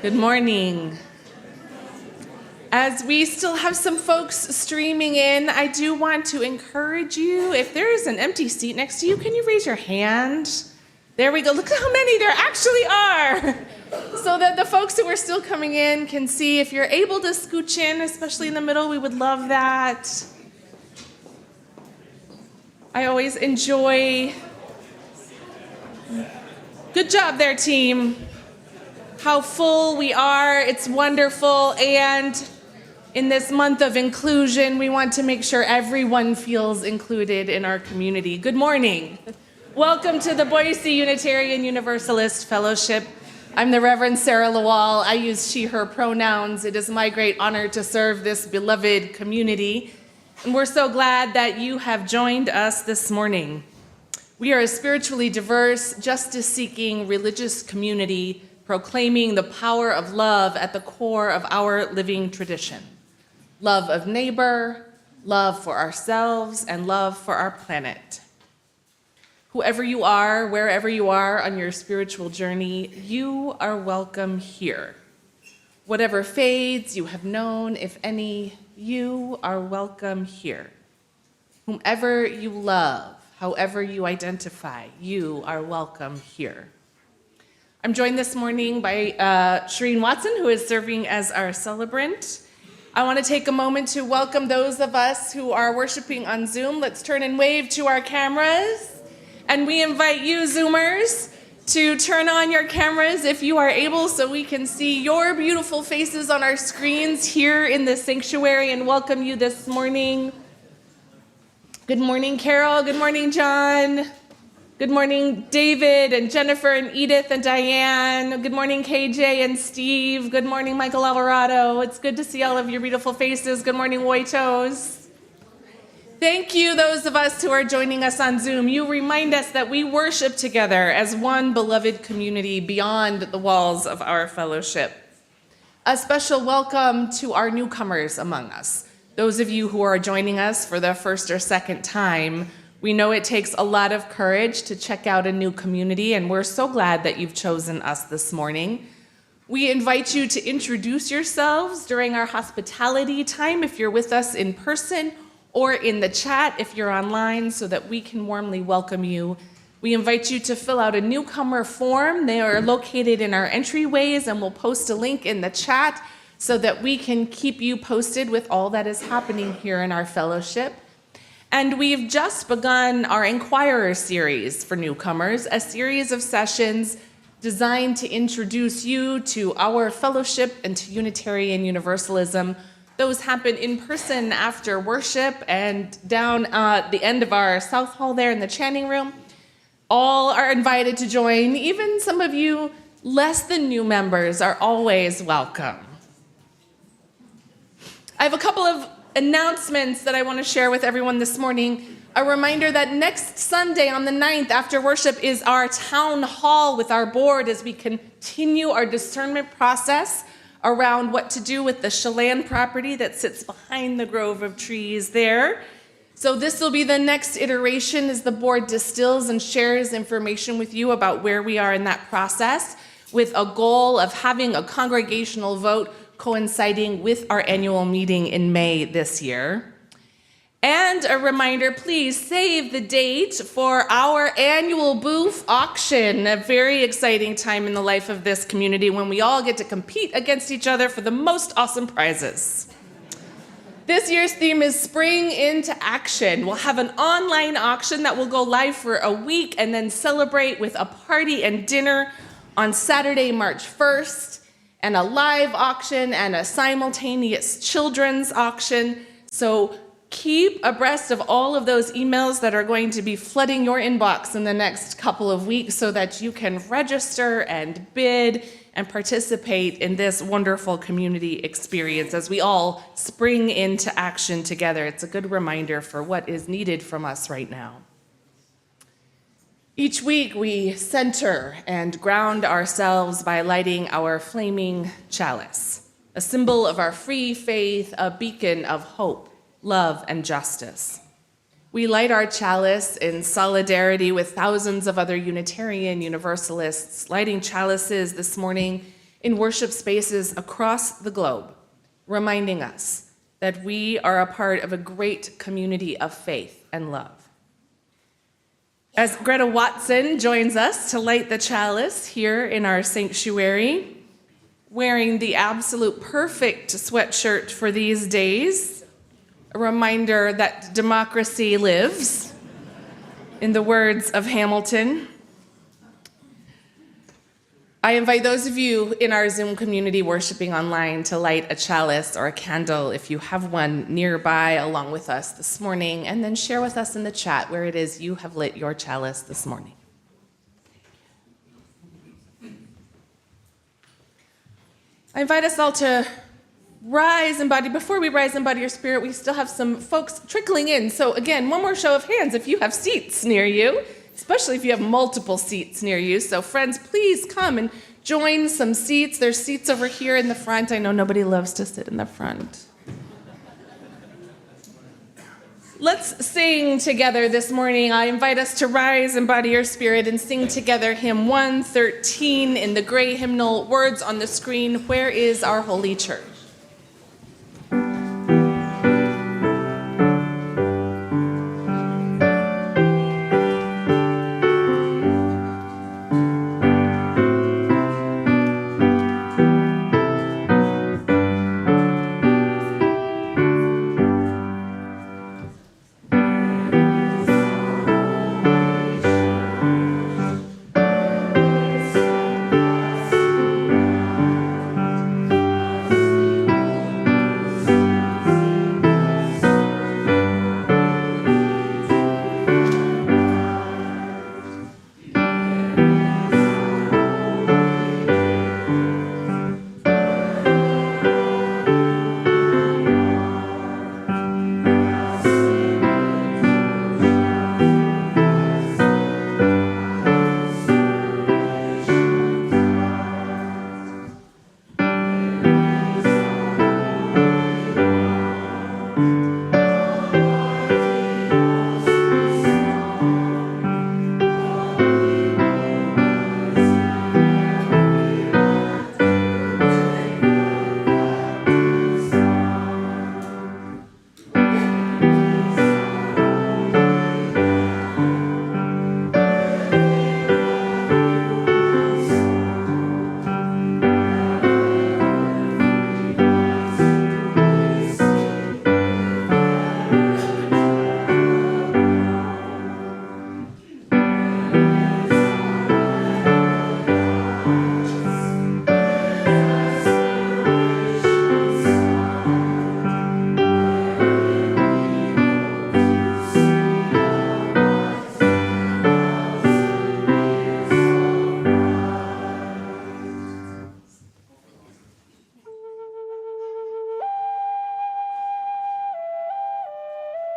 Good morning. As we still have some folks streaming in, I do want to encourage you, if there is an empty seat next to you, can you raise your hand? There we go. Look at how many there actually are. So that the folks who are still coming in can see. If you're able to scooch in, especially in the middle, we would love that. I always enjoy. Good job there, team. How full we are. It's wonderful. And in this month of inclusion, we want to make sure everyone feels included in our community. Good morning. Welcome to the Boise Unitarian Universalist Fellowship. I'm the Reverend Sara LaWall. I use she, her pronouns. It is my great honor to serve this beloved community. And we're so glad that you have joined us this morning. We are a spiritually diverse, justice-seeking religious community proclaiming the power of love at the core of our living tradition. Love of neighbor, love for ourselves, and love for our planet. Whoever you are, wherever you are on your spiritual journey, you are welcome here. Whatever faiths you have known, if any, you are welcome here. Whomever you love, however you identify, you are welcome here. I'm joined this morning by Sharene Watsen, who is serving as our celebrant. I want to take a moment to welcome those of us who are worshiping on Zoom. Let's turn and wave to our cameras. And we invite you, Zoomers, to turn on your cameras if you are able so we can see your beautiful faces on our screens here in the sanctuary and welcome you this morning. Good morning, Carol. Good morning, John. Good morning, David and Jennifer and Edith and Diane. Good morning, KJ and Steve. Good morning, Michael Alvarado. It's good to see all of your beautiful faces. Good morning, Woitos. Thank you, those of us who are joining us on Zoom. You remind us that we worship together as one beloved community beyond the walls of our fellowship. A special welcome to our newcomers among us. Those of you who are joining us for the first or second time, we know it takes a lot of courage to check out a new community, and we're so glad that you've chosen us this morning. We invite you to introduce yourselves during our hospitality time if you're with us in person, or in the chat if you're online, so that we can warmly welcome you. We invite you to fill out a newcomer form. They are located in our entryways, and we'll post a link in the chat so that we can keep you posted with all that is happening here in our fellowship. And we've just begun our Inquirer series for newcomers, a series of sessions designed to introduce you to our fellowship and to Unitarian Universalism. Those happen in person after worship and down at the end of our South Hall there in the chanting room. All are invited to join. Even some of you less than new members are always welcome. I have a couple of announcements that I want to share with everyone this morning. A reminder that next Sunday on the 9th after worship is our town hall with our board as we continue our discernment process around what to do with the Chelan property that sits behind the grove of trees there. So this will be the next iteration as the board distills and shares information with you about where we are in that process, with a goal of having a congregational vote coinciding with our annual meeting in May this year. And a reminder, please save the date for our annual booth auction, a very exciting time in the life of this community when we all get to compete against each other for the most awesome prizes. This year's theme is Spring into Action. We'll have an online auction that will go live for a week and then celebrate with a party and dinner on Saturday, March 1st, and a live auction and a simultaneous children's auction. So keep abreast of all of those emails that are going to be flooding your inbox in the next couple of weeks so that you can register and bid and participate in this wonderful community experience as we all spring into action together. It's a good reminder for what is needed from us right now. Each week we center and ground ourselves by lighting our flaming chalice, a symbol of our free faith, a beacon of hope, love, and justice. We light our chalice in solidarity with thousands of other Unitarian Universalists lighting chalices this morning in worship spaces across the globe, reminding us that we are a part of a great community of faith and love. As Greta Watsen joins us to light the chalice here in our sanctuary, wearing the absolute perfect sweatshirt for these days, a reminder that democracy lives, in the words of Hamilton. I invite those of you in our Zoom community worshiping online to light a chalice or a candle if you have one nearby along with us this morning, and then share with us in the chat where it is you have lit your chalice this morning. I invite us all to rise in body. Before we rise in body or spirit, we still have some folks trickling in. So again, one more show of hands if you have seats near you, especially if you have multiple seats near you. So friends, please come and join some seats. There's seats over here in the front. I know nobody loves to sit in the front. Let's sing together this morning. I invite us to rise in body or spirit and sing together hymn 113 in the gray hymnal, words on the screen, Where is Our Holy Church?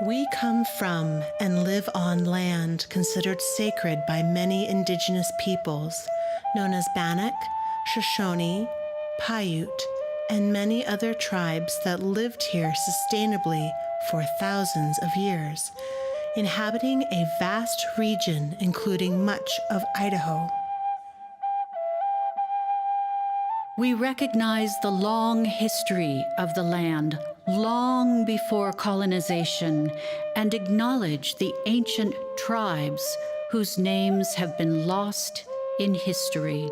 We come from and live on land considered sacred by many indigenous peoples, known as Bannock, Shoshone, Paiute, and many other tribes that lived here sustainably for thousands of years, inhabiting a vast region including much of Idaho. We recognize the long history of the land, long before colonization, and acknowledge the ancient tribes whose names have been lost in history.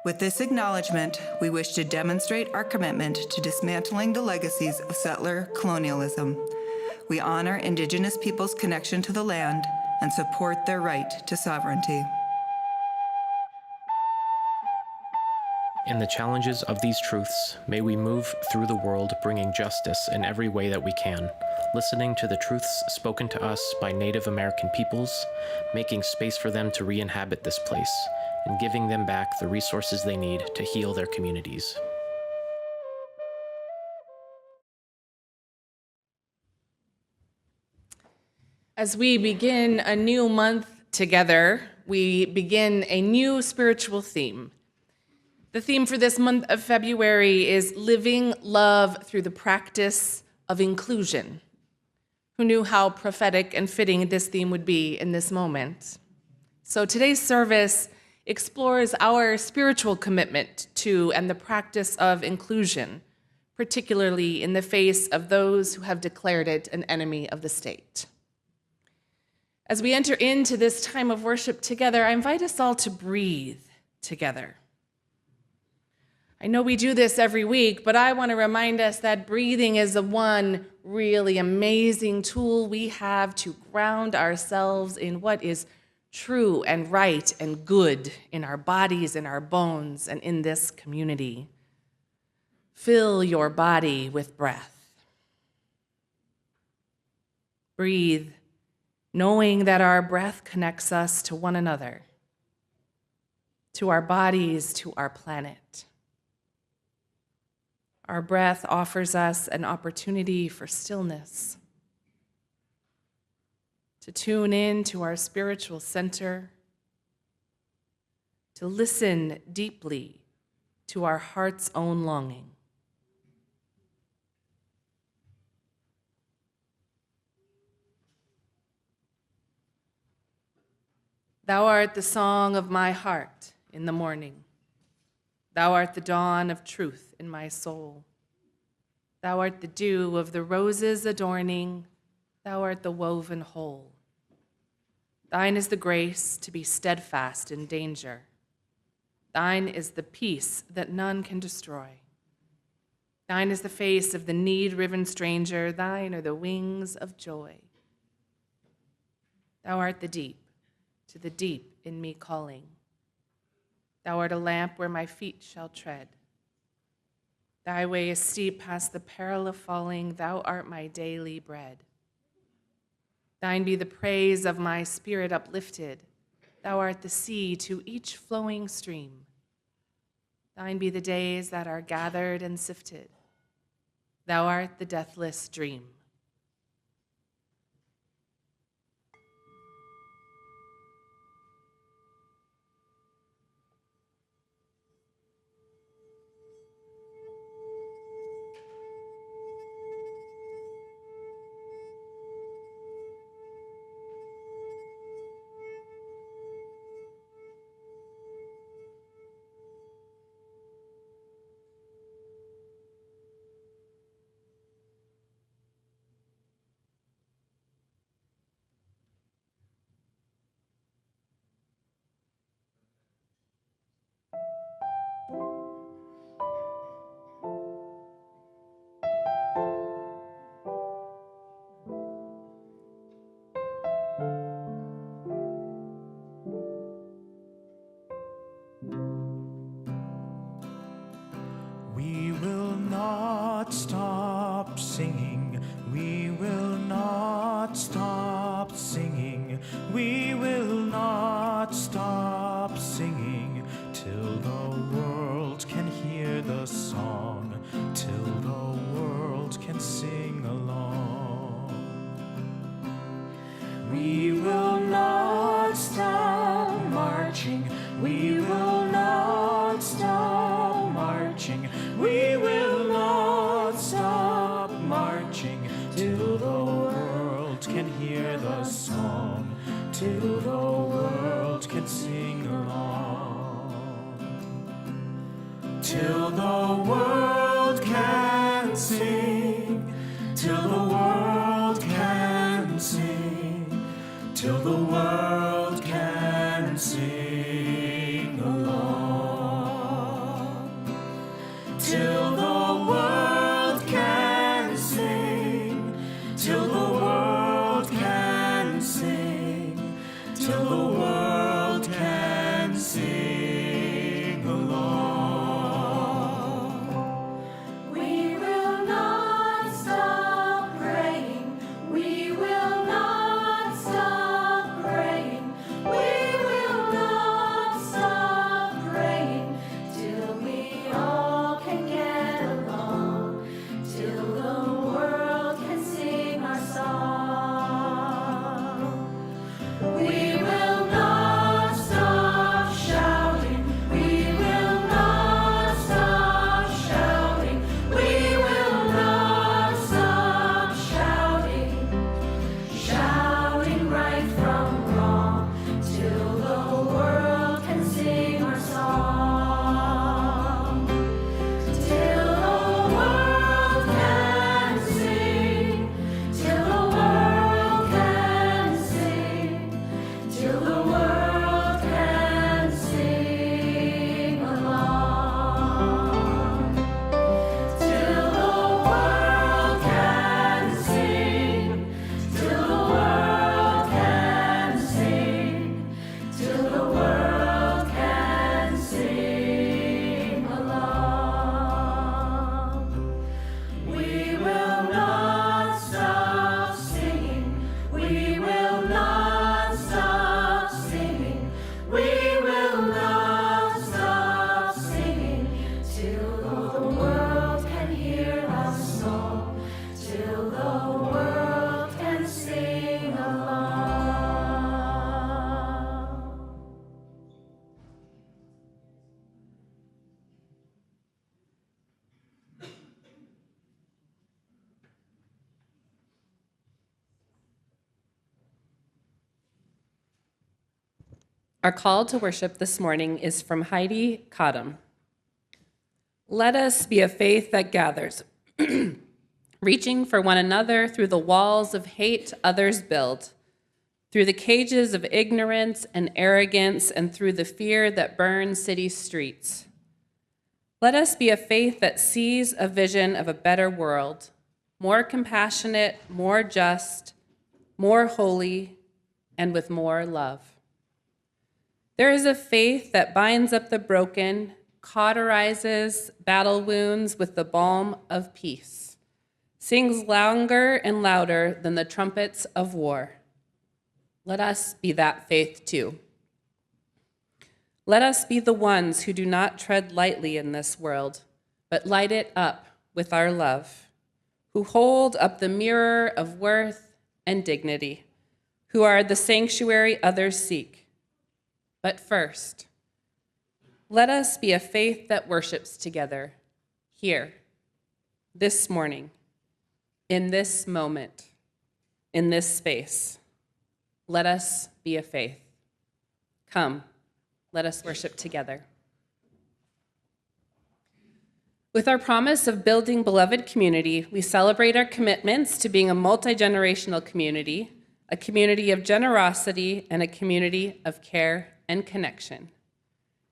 With this acknowledgement, we wish to demonstrate our commitment to dismantling the legacies of settler colonialism. We honor Indigenous peoples' connection to the land and support their right to sovereignty. In the challenges of these truths, may we move through the world bringing justice in every way that we can, listening to the truths spoken to us by Native American peoples, making space for them to re-inhabit this place, and giving them back the resources they need to heal their communities. As we begin a new month together, we begin a new spiritual theme. The theme for this month of February is living love through the practice of inclusion. Who knew how prophetic and fitting this theme would be in this moment? So today's service explores our spiritual commitment to and the practice of inclusion, particularly in the face of those who have declared it an enemy of the state. As we enter into this time of worship together, I invite us all to breathe together. I know we do this every week, but I want to remind us that breathing is the one really amazing tool we have to ground ourselves in what is true and right and good in our bodies, in our bones, and in this community. Fill your body with breath. Breathe, knowing that our breath connects us to one another, to our bodies, to our planet. Our breath offers us an opportunity for stillness, to tune in to our spiritual center, to listen deeply to our heart's own longing. Thou art the song of my heart in the morning. Thou art the dawn of truth in my soul. Thou art the dew of the roses adorning. Thou art the woven whole. Thine is the grace to be steadfast in danger. Thine is the peace that none can destroy. Thine is the face of the need-riven stranger. Thine are the wings of joy. Thou art the deep, to the deep in me calling. Thou art a lamp where my feet shall tread. Thy way is steep past the peril of falling. Thou art my daily bread. Thine be the praise of my spirit uplifted. Thou art the sea to each flowing stream. Thine be the days that are gathered and sifted. Thou art the deathless dream. We will not stop singing. We will not stop singing. We will not stop singing till the world can hear the song, till the world can sing along. We will not stop marching. We will not stop marching. We will not stop marching till the world can hear the song, till the world can sing along. Till the world can sing, till the world can sing, till the world can sing along. Till the world can sing, till the world can sing, till the world can sing along. Our call to worship this morning is from Heidi Cottam. Let us be a faith that gathers, reaching for one another through the walls of hate others build, through the cages of ignorance and arrogance, and through the fear that burns city streets. Let us be a faith that sees a vision of a better world, more compassionate, more just, more holy, and with more love. There is a faith that binds up the broken, cauterizes battle wounds with the balm of peace, sings longer and louder than the trumpets of war. Let us be that faith too. Let us be the ones who do not tread lightly in this world, but light it up with our love, who hold up the mirror of worth and dignity, who are the sanctuary others seek. But first, let us be a faith that worships together, here, this morning, in this moment, in this space. Let us be a faith. Come, let us worship together. With our promise of building beloved community, we celebrate our commitments to being a multi-generational community, a community of generosity, and a community of care and connection.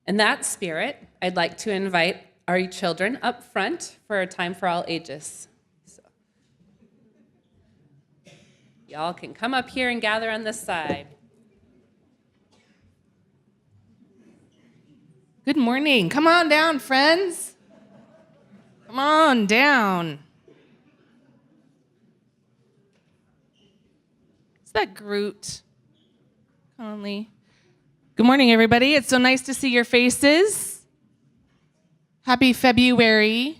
In that spirit, I'd like to invite our children up front for a time for all ages. So, y'all can come up here and gather on this side. Good morning. Come on down, friends. Come on down. Is that Groot? Conley. Good morning, everybody. It's so nice to see your faces. Happy February.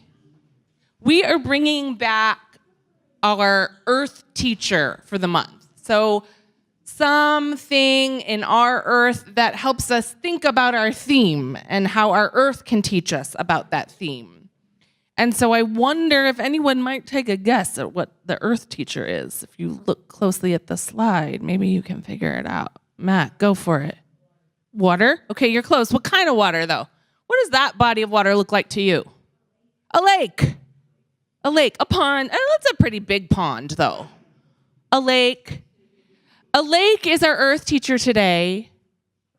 We are bringing back our Earth teacher for the month. So something in our Earth that helps us think about our theme and how our Earth can teach us about that theme. And so I wonder if anyone might take a guess at what the Earth teacher is. If you look closely at the slide, maybe you can figure it out. Matt, go for it. Water? Okay, you're close. What kind of water, though? What does that body of water look like to you? A lake. A lake. A pond. That's a pretty big pond, though. A lake. A lake is our Earth teacher today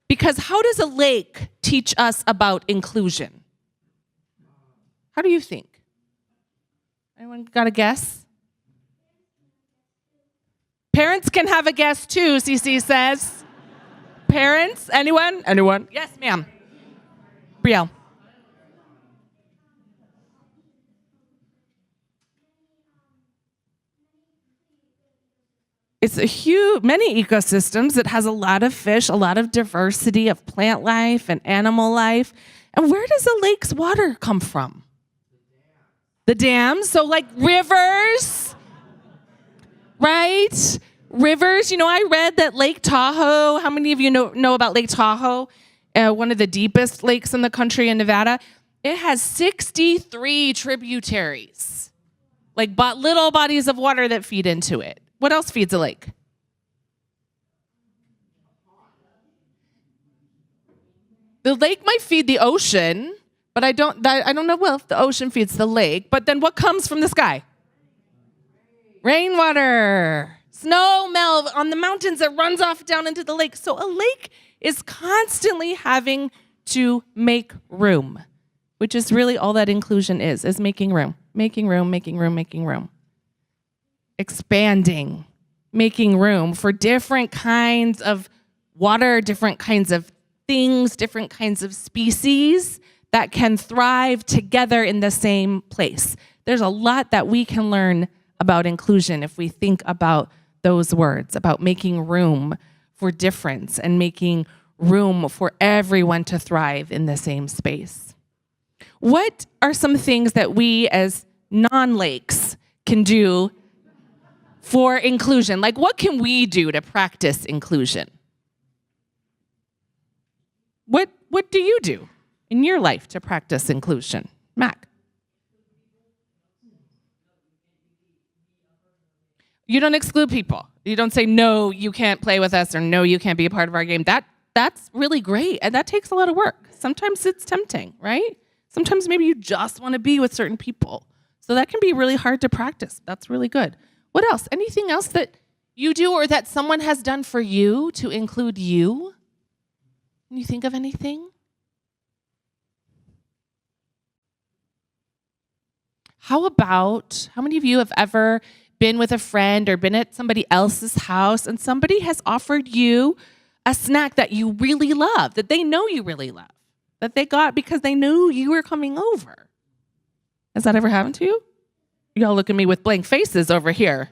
because how does a lake teach us about inclusion? How do you think? Anyone got a guess? Parents can have a guess, too, CC says. Parents? Anyone? Anyone? Yes, ma'am. Brielle. It's a huge, many ecosystems. It has a lot of fish, a lot of diversity of plant life and animal life. And where does a lake's water come from? The dams. So like rivers, right? Rivers. You know, I read that Lake Tahoe, how many of you know about Lake Tahoe? One of the deepest lakes in the country in Nevada. It has 63 tributaries, like little bodies of water that feed into it. What else feeds a lake? The lake might feed the ocean, but I don't know well if the ocean feeds the lake. But then what comes from the sky? Rainwater. Snow melt on the mountains that runs off down into the lake. So a lake is constantly having to make room, which is really all that inclusion is making room, making room, making room, making room. Expanding, making room for different kinds of water, different kinds of things, different kinds of species that can thrive together in the same place. There's a lot that we can learn about inclusion if we think about those words, about making room for difference and making room for everyone to thrive in the same space. What are some things that we as non-lakes can do for inclusion? Like, what can we do to practice inclusion? What do you do in your life to practice inclusion? Mac? You don't exclude people. You don't say, no, you can't play with us, or no, you can't be a part of our game. That that's really great. And that takes a lot of work. Sometimes it's tempting, right? Sometimes maybe you just want to be with certain people. So that can be really hard to practice. That's really good. What else? Anything else that you do or that someone has done for you to include you? Can you think of anything? How many of you have ever been with a friend or been at somebody else's house and somebody has offered you a snack that you really love, that they know you really love, that they got because they knew you were coming over? Has that ever happened to you? Y'all look at me with blank faces over here.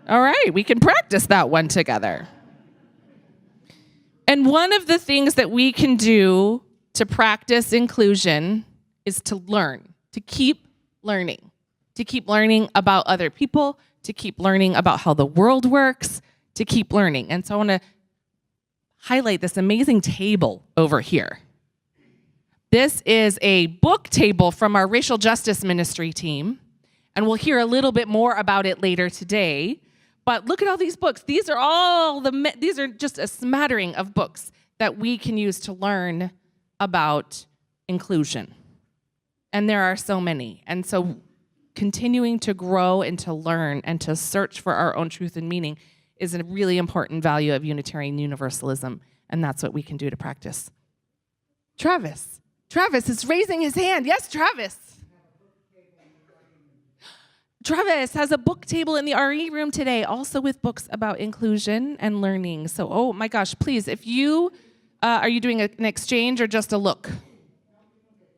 All right, we can practice that one together. And one of the things that we can do to practice inclusion is to learn, to keep learning about other people, to keep learning about how the world works, to keep learning. And so I want to highlight this amazing table over here. This is a book table from our racial justice ministry team, and we'll hear a little bit more about it later today. But look at all these books. These are just a smattering of books that we can use to learn about inclusion. And there are so many. And so continuing to grow and to learn and to search for our own truth and meaning is a really important value of Unitarian Universalism. And that's what we can do to practice. Travis is raising his hand. Yes, Travis. Travis has a book table in the RE room today, also with books about inclusion and learning. So, oh my gosh, please, if you, are you doing an exchange or just a look?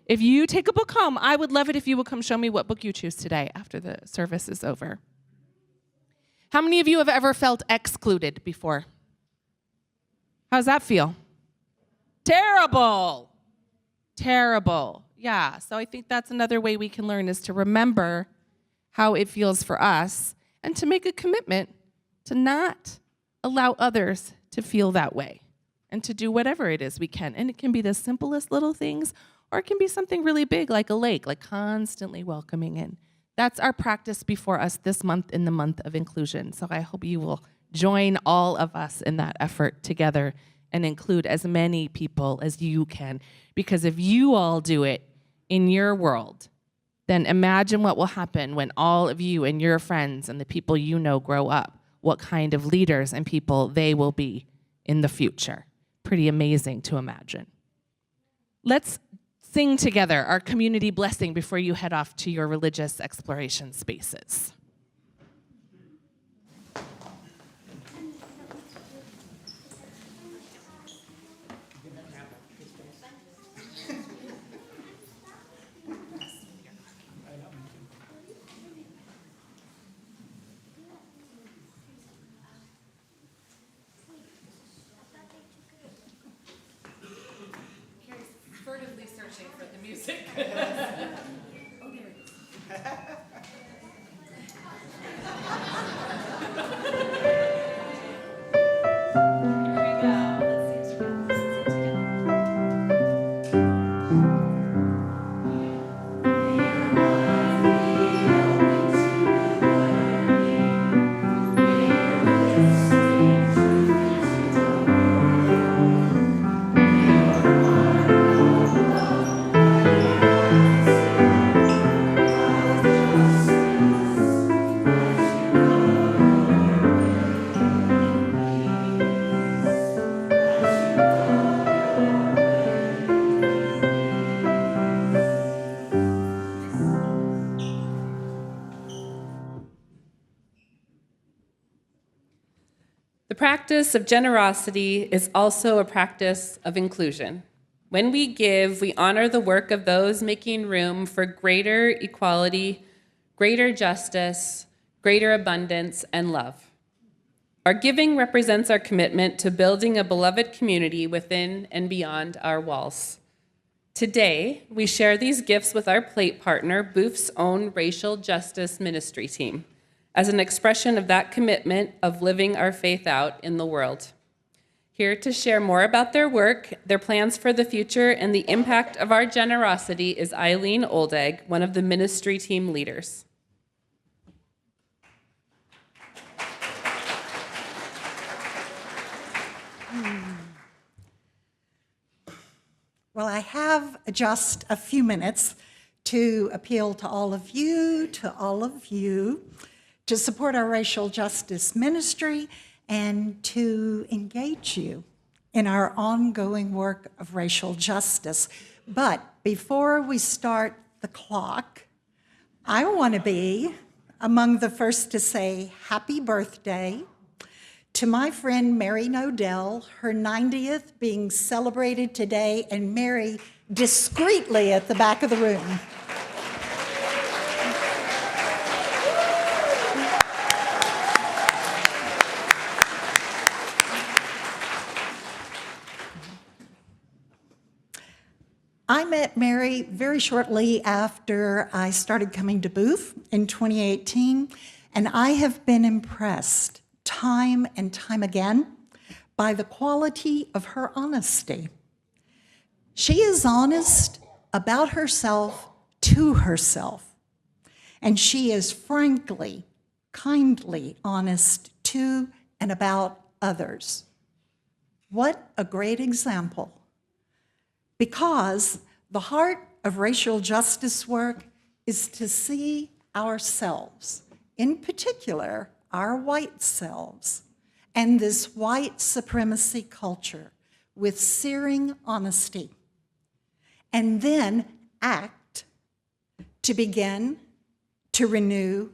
If you take a book home, I would love it if you would come show me what book you choose today after the service is over. How many of you have ever felt excluded before? How's that feel? Terrible. Yeah, so I think that's another way we can learn is to remember how it feels for us and to make a commitment to not allow others to feel that way and to do whatever it is we can. And it can be the simplest little things, or it can be something really big like a lake, like constantly welcoming in. That's our practice before us this month in the month of inclusion. So I hope you will join all of us in that effort together and include as many people as you can. Because if you all do it in your world, then imagine what will happen when all of you and your friends and the people you know grow up, what kind of leaders and people they will be in the future. Pretty amazing to imagine. Let's sing together our community blessing before you head off to your religious exploration spaces. Furtively searching for the music. Oh, there it is. The practice of generosity is also a practice of inclusion. When we give, we honor the work of those making room for greater equality, greater justice, greater abundance, and love. Our giving represents our commitment to building a beloved community within and beyond our walls. Today, we share these gifts with our plate partner, Boof's own racial justice ministry team, as an expression of that commitment of living our faith out in the world. Here to share more about their work, their plans for the future, and the impact of our generosity is Eileen Oldegg, one of the ministry team leaders. Well, I have just a few minutes to appeal to all of you, to support our racial justice ministry and to engage you in our ongoing work of racial justice. But before we start the clock, I want to be among the first to say happy birthday to my friend Mary Nodell, her 90th being celebrated today, and Mary discreetly at the back of the room. I met Mary very shortly after I started coming to Booth in 2018, and I have been impressed time and time again by the quality of her honesty. She is honest about herself to herself, and she is frankly, kindly honest to and about others. What a great example. Because the heart of racial justice work is to see ourselves, in particular, our white selves, and this white supremacy culture with searing honesty, and then act to begin, to renew,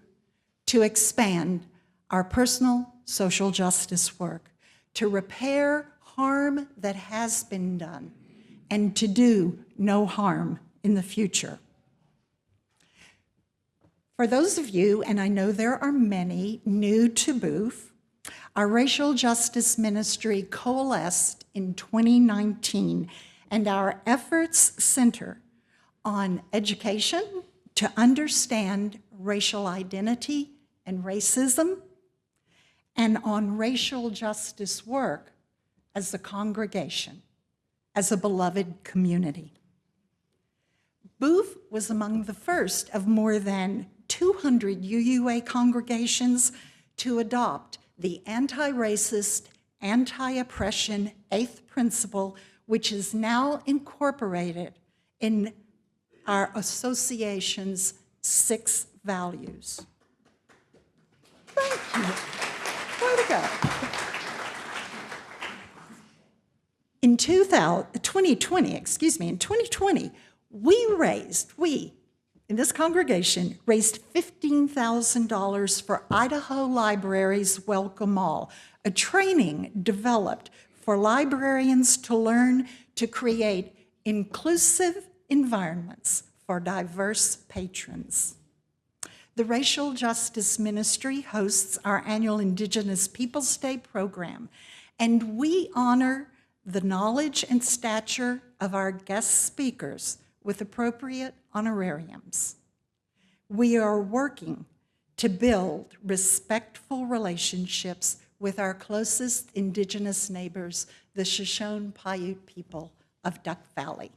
to expand our personal social justice work, to repair harm that has been done, and to do no harm in the future. For those of you, and I know there are many, new to Booth, our racial justice ministry coalesced in 2019, and our efforts center on education to understand racial identity and racism, and on racial justice work as a congregation, as a beloved community. Booth was among the first of more than 200 UUA congregations to adopt the anti-racist, anti-oppression eighth principle, which is now incorporated in our association's 6 values. Thank you. Way to go. In 2020, we in this congregation raised $15,000 for Idaho Libraries Welcome All, a training developed for librarians to learn to create inclusive environments for diverse patrons. The Racial Justice Ministry hosts our annual Indigenous Peoples Day program, and we honor the knowledge and stature of our guest speakers with appropriate honorariums. We are working to build respectful relationships with our closest Indigenous neighbors, the Shoshone-Paiute people of Duck Valley.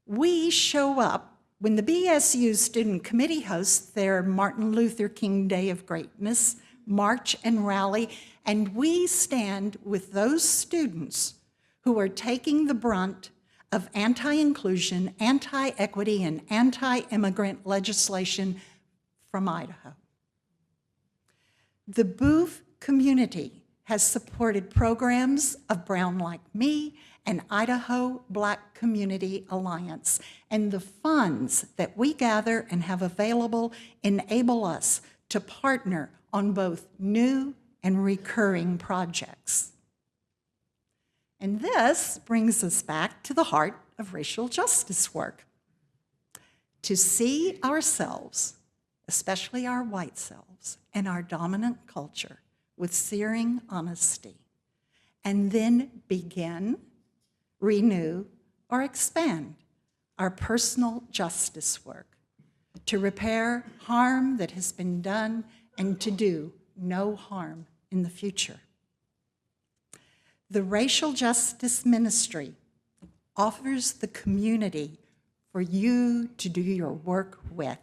We show up when the BSU Student Committee hosts their Martin Luther King Day of Greatness march and rally, and we stand with those students who are taking the brunt of anti-inclusion, anti-equity, and anti-immigrant legislation from Idaho. The Booth community has supported programs of Brown Like Me and Idaho Black Community Alliance, and the funds that we gather and have available enable us to partner on both new and recurring projects. And this brings us back to the heart of racial justice work. To see ourselves, especially our white selves, and our dominant culture with searing honesty, and then begin, renew, or expand our personal justice work to repair harm that has been done and to do no harm in the future. The Racial Justice Ministry offers the community for you to do your work with.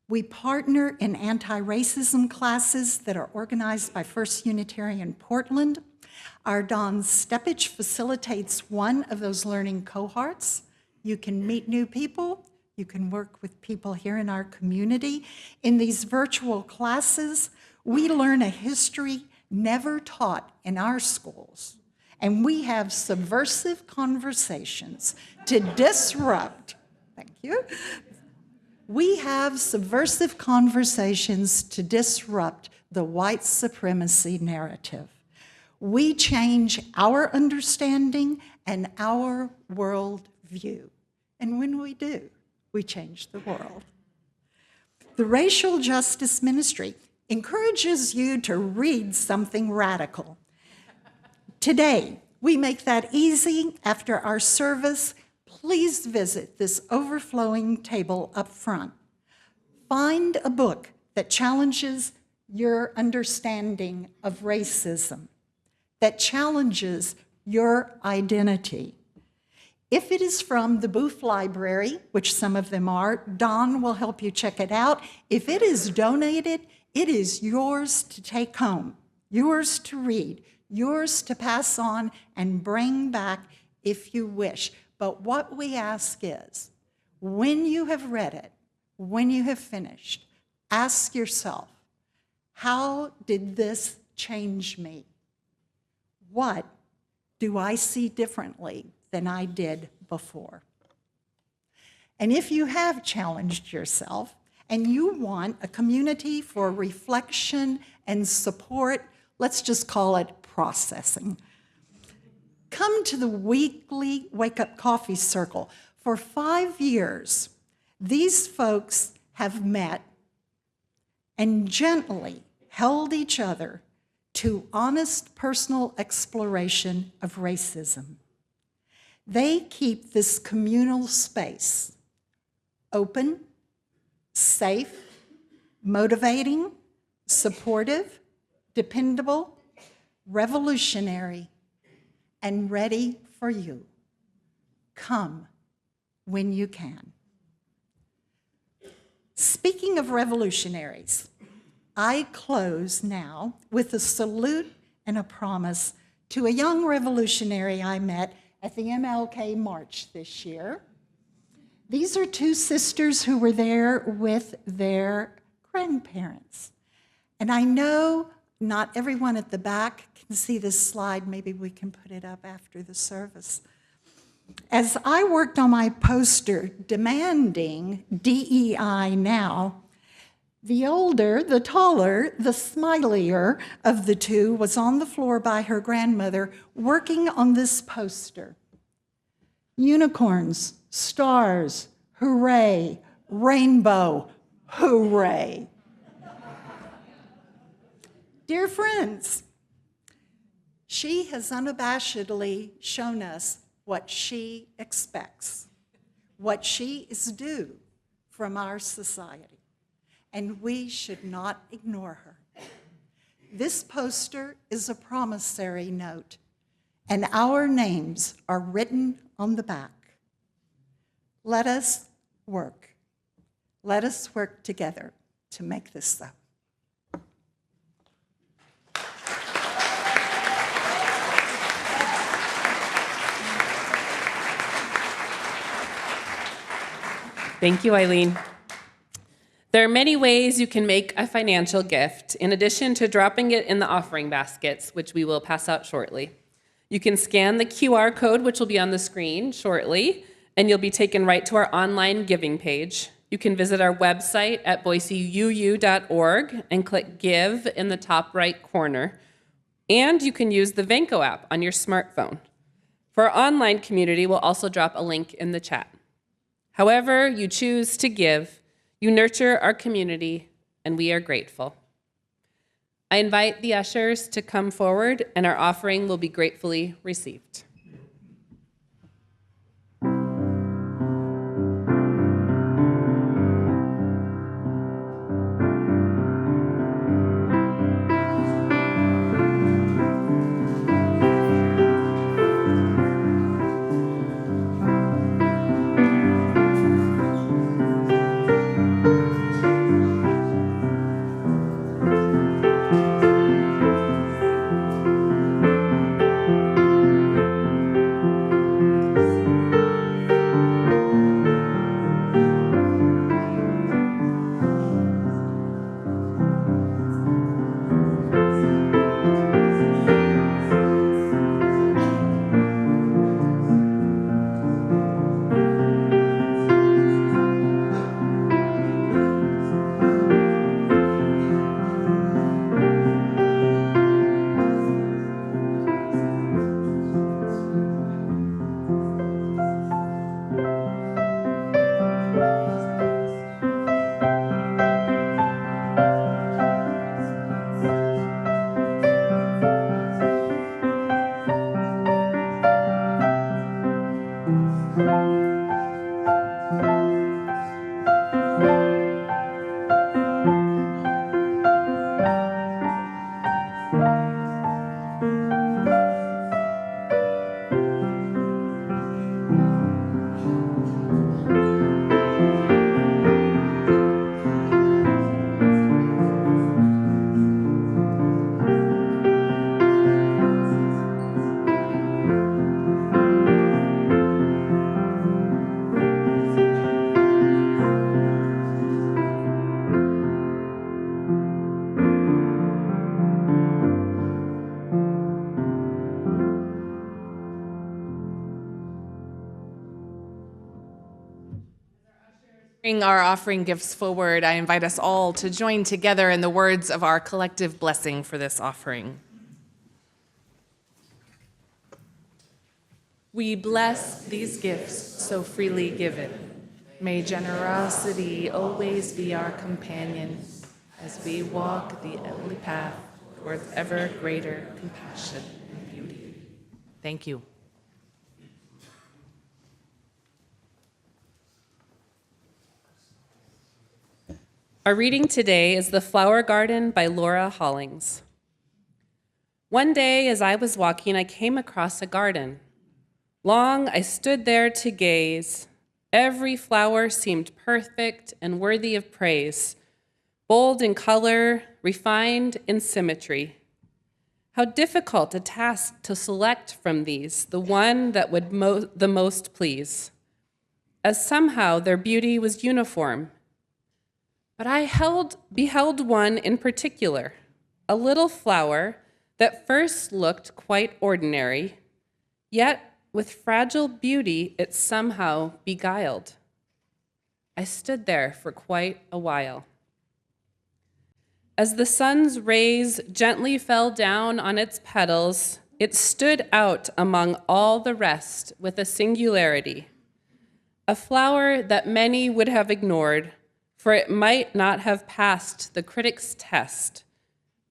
We partner in anti-racism classes that are organized by First Unitarian Portland, Our Don Steppich facilitates one of those learning cohorts. You can meet new people. You can work with people here in our community. In these virtual classes, we learn a history never taught in our schools. And we have subversive conversations to disrupt, thank you. We have subversive conversations to disrupt the white supremacy narrative. We change our understanding and our world view. And when we do, we change the world. The Racial Justice Ministry encourages you to read something radical. Today, we make that easy. After our service, please visit this overflowing table up front. Find a book that challenges your understanding of racism, that challenges your identity. If it is from the Booth Library, which some of them are, Don will help you check it out. If it is donated, it is yours to take home, yours to read, yours to pass on and bring back if you wish. But what we ask is, when you have read it, when you have finished, ask yourself, how did this change me? What do I see differently than I did before? And if you have challenged yourself and you want a community for reflection and support, let's just call it processing. Come to the weekly Wake Up Coffee Circle. For 5 years, these folks have met and gently held each other to honest personal exploration of racism. They keep this communal space open, safe, motivating, supportive, dependable, revolutionary, and ready for you. Come when you can. Speaking of revolutionaries, I close now with a salute and a promise to a young revolutionary I met at the MLK March this year. These are two sisters who were there with their grandparents. And I know not everyone at the back can see this slide. Maybe we can put it up after the service. As I worked on my poster demanding DEI now, the older, the taller, the smilier of the two was on the floor by her grandmother working on this poster. Unicorns, stars, hooray, rainbow, hooray. Dear friends, she has unabashedly shown us what she expects, what she is due from our society, and we should not ignore her. This poster is a promissory note, and our names are written on the back. Let us work. Let us work together to make this so. Thank you, Eileen. There are many ways you can make a financial gift, in addition to dropping it in the offering baskets, which we will pass out shortly. You can scan the QR code, which will be on the screen shortly, and you'll be taken right to our online giving page. You can visit our website at boiseuu.org and click Give in the top right corner. And you can use the Venko app on your smartphone. For our online community, we'll also drop a link in the chat. However you choose to give, you nurture our community, and we are grateful. I invite the ushers to come forward, and our offering will be gratefully received. Bring our offering gifts forward. I invite us all to join together in the words of our collective blessing for this offering. We bless these gifts so freely given. May generosity always be our companion as we walk the earthly path towards ever greater compassion and beauty. Thank you. Our reading today is The Flower Garden by Laura Hollings. One day as I was walking, I came across a garden. Long I stood there to gaze. Every flower seemed perfect and worthy of praise, bold in color, refined in symmetry. How difficult a task to select from these the one that would the most please, as somehow their beauty was uniform. But I beheld one in particular, a little flower that first looked quite ordinary, yet with fragile beauty it somehow beguiled. I stood there for quite a while. As the sun's rays gently fell down on its petals, it stood out among all the rest with a singularity, a flower that many would have ignored, for it might not have passed the critic's test,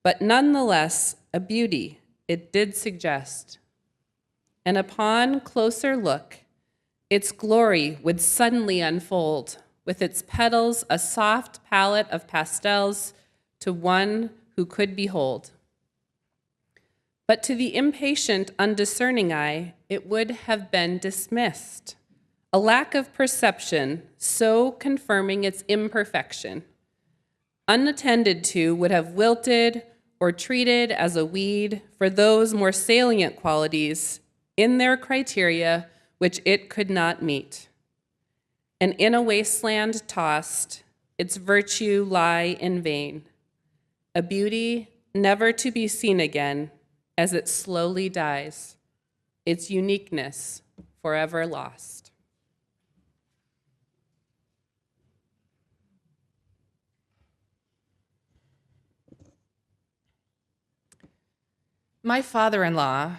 but nonetheless a beauty it did suggest. And upon closer look, its glory would suddenly unfold, with its petals a soft palette of pastels to one who could behold. But to the impatient, undiscerning eye, it would have been dismissed, a lack of perception so confirming its imperfection. Unattended to would have wilted or treated as a weed for those more salient qualities in their criteria which it could not meet. And in a wasteland tossed, its virtue lie in vain, a beauty never to be seen again as it slowly dies, its uniqueness forever lost. My father-in-law,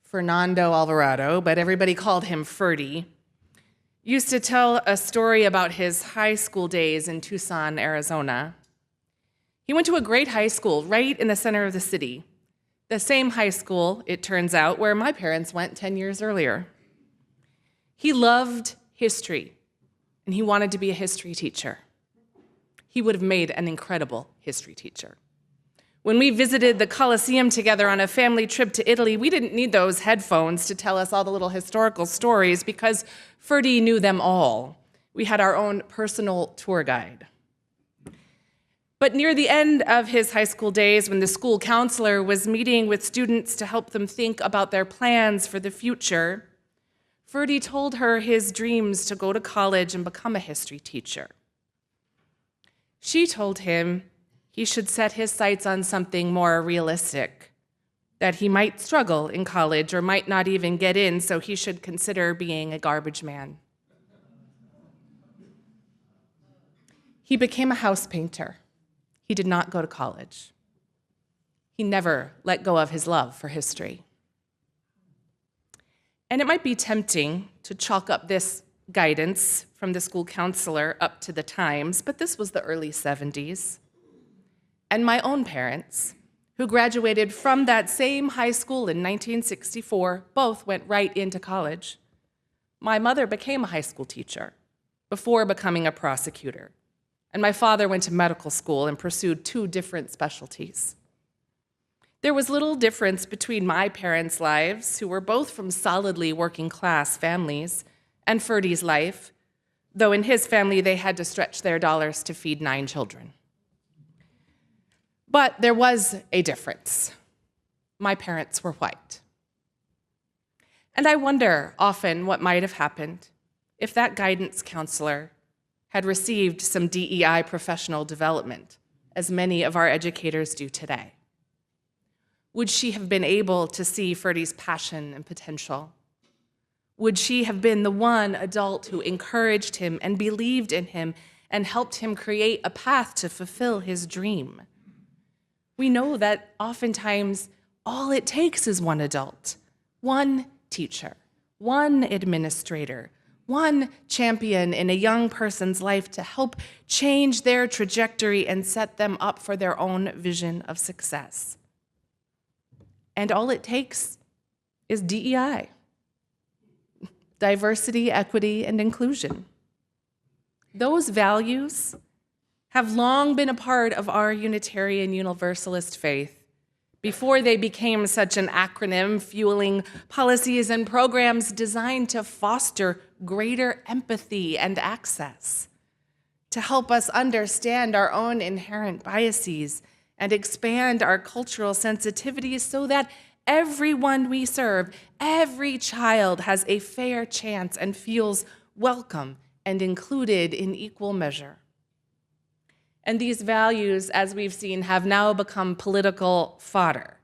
Fernando Alvarado, but everybody called him Ferdy, used to tell a story about his high school days in Tucson, Arizona. He went to a great high school right in the center of the city, the same high school, it turns out, where my parents went 10 years earlier. He loved history, and he wanted to be a history teacher. He would have made an incredible history teacher. When we visited the Colosseum together on a family trip to Italy, we didn't need those headphones to tell us all the little historical stories because Ferdy knew them all. We had our own personal tour guide. But near the end of his high school days, when the school counselor was meeting with students to help them think about their plans for the future, Ferdy told her his dreams to go to college and become a history teacher. She told him he should set his sights on something more realistic, that he might struggle in college or might not even get in, so he should consider being a garbage man. He became a house painter. He did not go to college. He never let go of his love for history. And it might be tempting to chalk up this guidance from the school counselor up to the times, but this was the early 70s. And my own parents, who graduated from that same high school in 1964, both went right into college. My mother became a high school teacher before becoming a prosecutor, and my father went to medical school and pursued 2 different specialties. There was little difference between my parents' lives, who were both from solidly working-class families, and Ferdy's life, though in his family they had to stretch their dollars to feed 9 children. But there was a difference. My parents were white. And I wonder often what might have happened if that guidance counselor had received some DEI professional development, as many of our educators do today. Would she have been able to see Ferdy's passion and potential? Would she have been the one adult who encouraged him and believed in him and helped him create a path to fulfill his dream. We know that oftentimes all it takes is one adult, one teacher, one administrator, one champion in a young person's life to help change their trajectory and set them up for their own vision of success. And all it takes is DEI, diversity, equity, and inclusion. Those values have long been a part of our Unitarian Universalist faith before they became such an acronym fueling policies and programs designed to foster greater empathy and access, to help us understand our own inherent biases and expand our cultural sensitivities so that everyone we serve, every child has a fair chance and feels welcome and included in equal measure. And these values, as we've seen, have now become political fodder,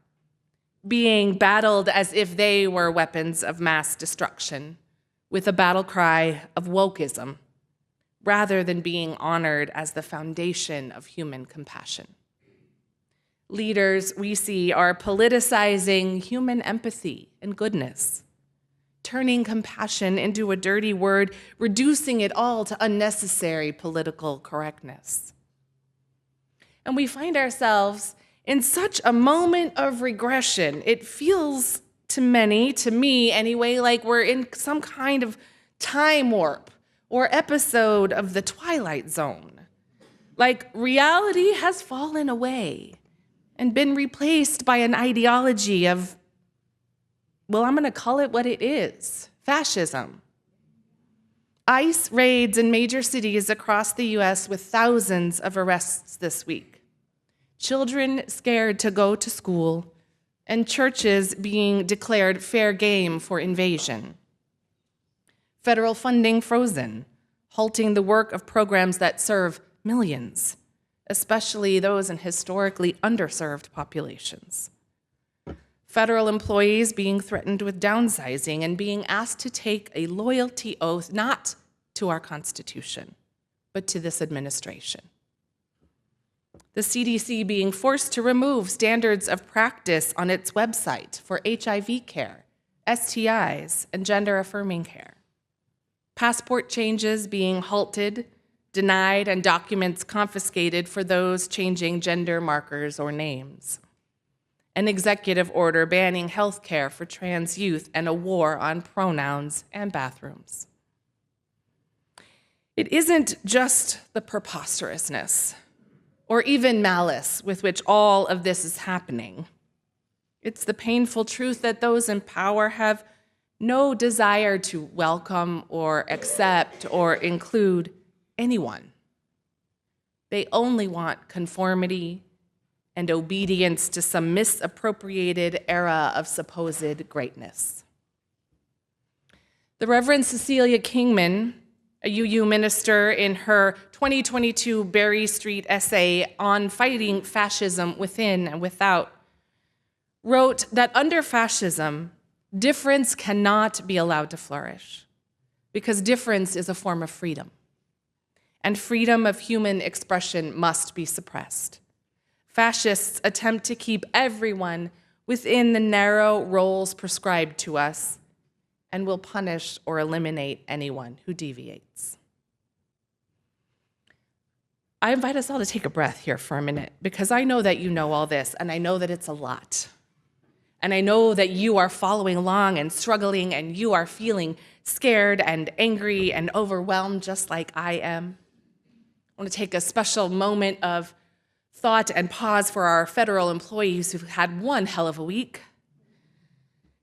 being battled as if they were weapons of mass destruction, with a battle cry of wokeism, rather than being honored as the foundation of human compassion. Leaders we see are politicizing human empathy and goodness, turning compassion into a dirty word, reducing it all to unnecessary political correctness. And we find ourselves in such a moment of regression. It feels to many, to me anyway, like we're in some kind of time warp or episode of the Twilight Zone. Like reality has fallen away and been replaced by an ideology of, well, I'm going to call it what it is, fascism. ICE raids in major cities across the U.S. with thousands of arrests this week. Children scared to go to school, and churches being declared fair game for invasion. Federal funding frozen, halting the work of programs that serve millions, especially those in historically underserved populations. Federal employees being threatened with downsizing and being asked to take a loyalty oath not to our Constitution, but to this administration. The CDC being forced to remove standards of practice on its website for HIV care, STIs, and gender-affirming care. Passport changes being halted, denied, and documents confiscated for those changing gender markers or names. An executive order banning health care for trans youth and a war on pronouns and bathrooms. It isn't just the preposterousness or even malice with which all of this is happening. It's the painful truth that those in power have no desire to welcome or accept or include anyone. They only want conformity and obedience to some misappropriated era of supposed greatness. The Reverend Cecilia Kingman, a UU minister, in her 2022 Berry Street essay on fighting fascism within and without, wrote that under fascism, difference cannot be allowed to flourish because difference is a form of freedom, and freedom of human expression must be suppressed. Fascists attempt to keep everyone within the narrow roles prescribed to us and will punish or eliminate anyone who deviates. I invite us all to take a breath here for a minute, because I know that you know all this, and I know that it's a lot. And I know that you are following along and struggling, and you are feeling scared and angry and overwhelmed just like I am. I want to take a special moment of thought and pause for our federal employees who've had one hell of a week,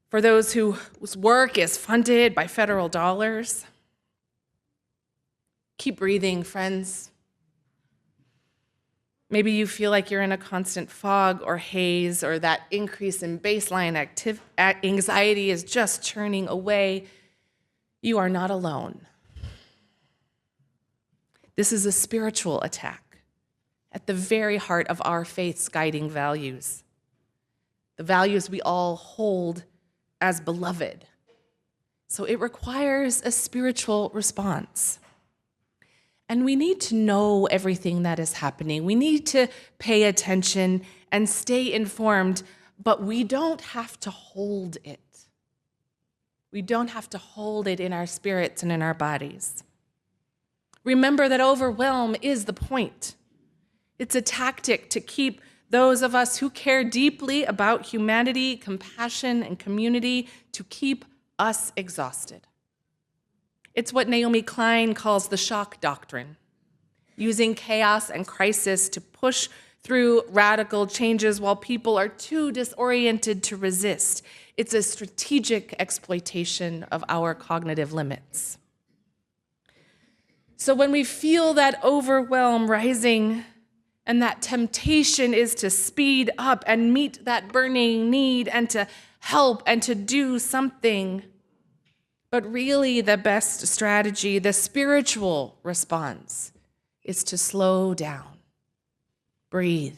for those whose work is funded by federal dollars. Keep breathing, friends. Maybe you feel like you're in a constant fog or haze, or that increase in baseline anxiety is just churning away. You are not alone. This is a spiritual attack at the very heart of our faith's guiding values, the values we all hold as beloved. So it requires a spiritual response. And we need to know everything that is happening. We need to pay attention and stay informed, but we don't have to hold it. We don't have to hold it in our spirits and in our bodies. Remember that overwhelm is the point. It's a tactic to keep those of us who care deeply about humanity, compassion, and community, to keep us exhausted. It's what Naomi Klein calls the shock doctrine, using chaos and crisis to push through radical changes while people are too disoriented to resist. It's a strategic exploitation of our cognitive limits. So when we feel that overwhelm rising, and that temptation is to speed up and meet that burning need and to help and to do something, but really the best strategy, the spiritual response, is to slow down, breathe,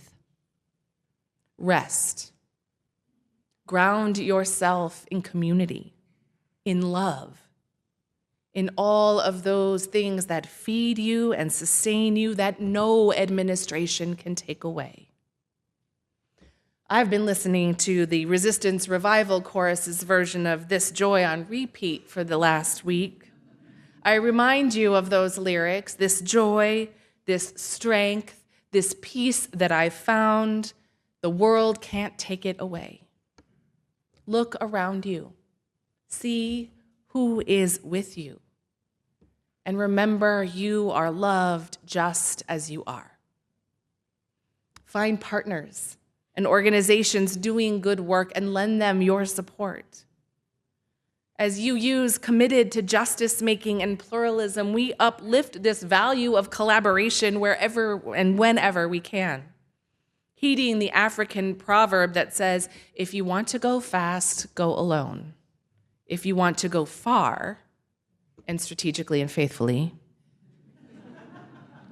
rest, ground yourself in community, in love, in all of those things that feed you and sustain you that no administration can take away. I've been listening to the Resistance Revival Chorus's version of This Joy on repeat for the last week. I remind you of those lyrics, this joy, this strength, this peace that I found, the world can't take it away. Look around you. See who is with you. And remember, you are loved just as you are. Find partners and organizations doing good work and lend them your support. As you use committed to justice making and pluralism, we uplift this value of collaboration wherever and whenever we can. Heeding the African proverb that says, if you want to go fast, go alone. If you want to go far, and strategically and faithfully,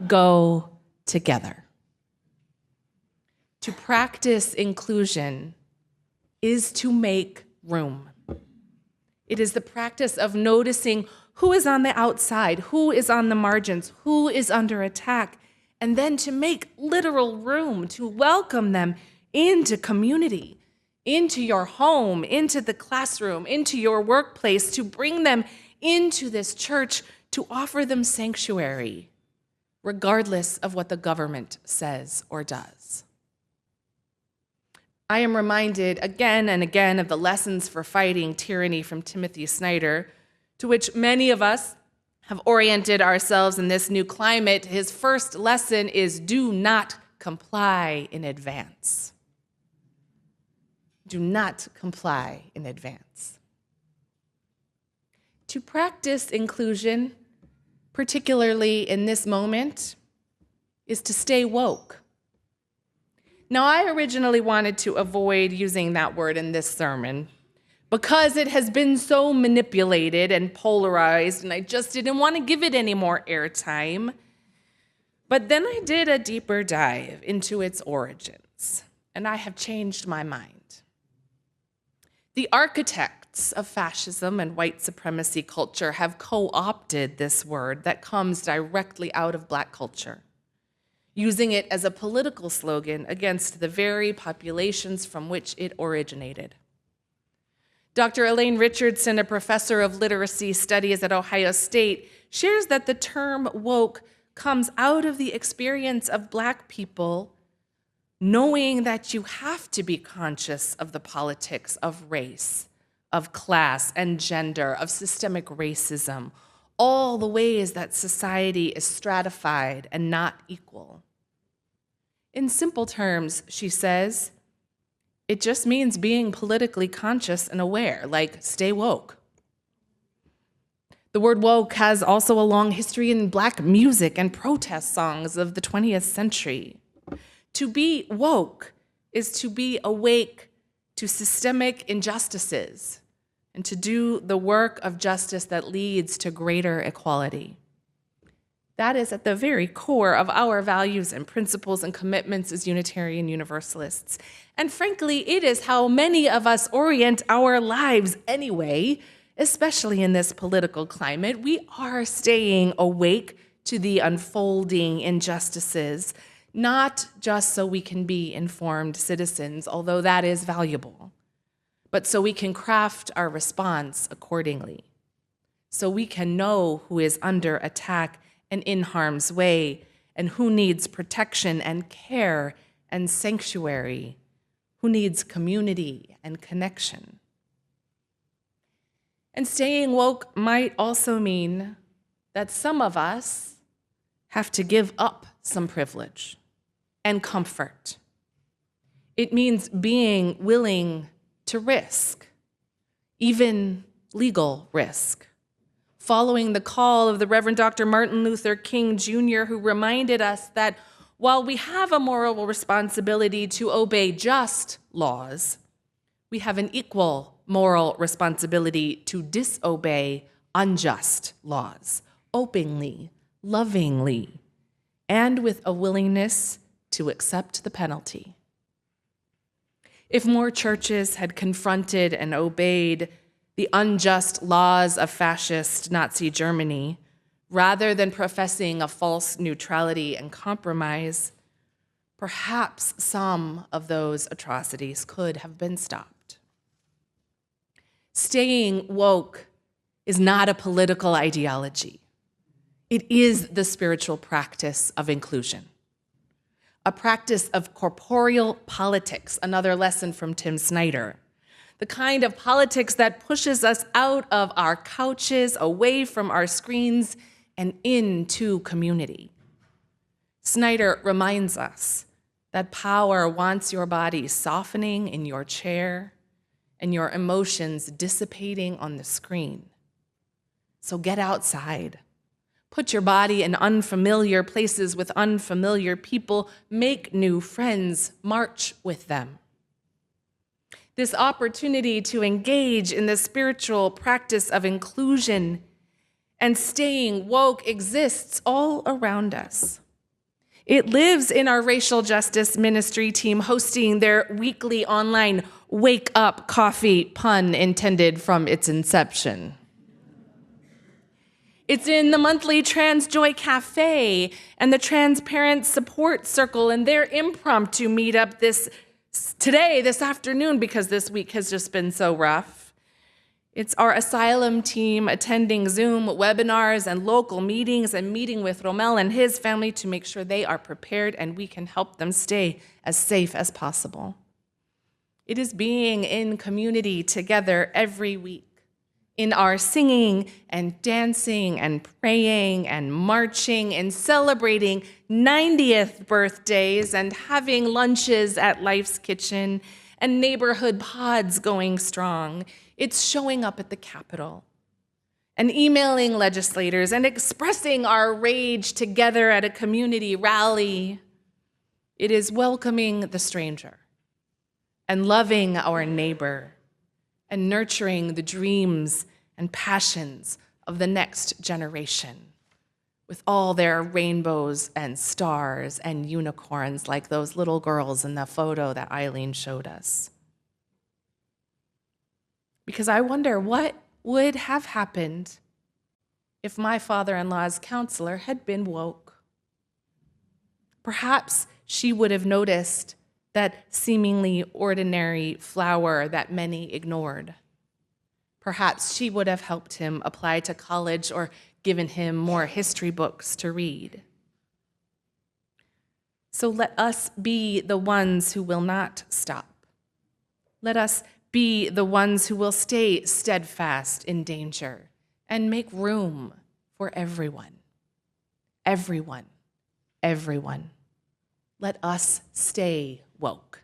go together. To practice inclusion is to make room. It is the practice of noticing who is on the outside, who is on the margins, who is under attack, and then to make literal room, to welcome them into community, into your home, into the classroom, into your workplace, to bring them into this church, to offer them sanctuary, regardless of what the government says or does. I am reminded again and again of the lessons for fighting tyranny from Timothy Snyder, to which many of us have oriented ourselves in this new climate. His first lesson is do not comply in advance. Do not comply in advance. To practice inclusion, particularly in this moment, is to stay woke. Now, I originally wanted to avoid using that word in this sermon because it has been so manipulated and polarized, and I just didn't want to give it any more airtime. But then I did a deeper dive into its origins, and I have changed my mind. The architects of fascism and white supremacy culture have co-opted this word that comes directly out of Black culture, using it as a political slogan against the very populations from which it originated. Dr. Elaine Richardson, a professor of literacy studies at Ohio State, shares that the term woke comes out of the experience of Black people knowing that you have to be conscious of the politics of race, of class and gender, of systemic racism, all the ways that society is stratified and not equal. In simple terms, she says, it just means being politically conscious and aware, like stay woke. The word woke has also a long history in Black music and protest songs of the 20th century. To be woke is to be awake to systemic injustices and to do the work of justice that leads to greater equality. That is at the very core of our values and principles and commitments as Unitarian Universalists. And frankly, it is how many of us orient our lives anyway, especially in this political climate. We are staying awake to the unfolding injustices, not just so we can be informed citizens, although that is valuable, but so we can craft our response accordingly, so we can know who is under attack and in harm's way, and who needs protection and care and sanctuary, who needs community and connection. And staying woke might also mean that some of us have to give up some privilege and comfort. It means being willing to risk, even legal risk, following the call of the Reverend Dr. Martin Luther King Jr., who reminded us that while we have a moral responsibility to obey just laws, we have an equal moral responsibility to disobey unjust laws, openly, lovingly, and with a willingness to accept the penalty. If more churches had confronted and obeyed the unjust laws of fascist Nazi Germany, rather than professing a false neutrality and compromise, perhaps some of those atrocities could have been stopped. Staying woke is not a political ideology. It is the spiritual practice of inclusion, a practice of corporeal politics, another lesson from Tim Snyder, the kind of politics that pushes us out of our couches, away from our screens, and into community. Snyder reminds us that power wants your body softening in your chair and your emotions dissipating on the screen. So get outside. Put your body in unfamiliar places with unfamiliar people. Make new friends. March with them. This opportunity to engage in the spiritual practice of inclusion and staying woke exists all around us. It lives in our racial justice ministry team hosting their weekly online Wake Up Coffee, pun intended from its inception. It's in the monthly Trans Joy Cafe and the Transparent Support Circle and their impromptu meetup this afternoon, because this week has just been so rough. It's our asylum team attending Zoom webinars and local meetings and meeting with Romel and his family to make sure they are prepared and we can help them stay as safe as possible. It is being in community together every week, in our singing and dancing and praying and marching and celebrating 90th birthdays and having lunches at Life's Kitchen and neighborhood pods going strong. It's showing up at the Capitol and emailing legislators and expressing our rage together at a community rally. It is welcoming the stranger and loving our neighbor and nurturing the dreams and passions of the next generation with all their rainbows and stars and unicorns like those little girls in the photo that Eileen showed us. Because I wonder what would have happened if my father-in-law's counselor had been woke. Perhaps she would have noticed that seemingly ordinary flower that many ignored. Perhaps she would have helped him apply to college or given him more history books to read. So let us be the ones who will not stop. Let us be the ones who will stay steadfast in danger and make room for everyone. Everyone. Everyone. Let us stay woke.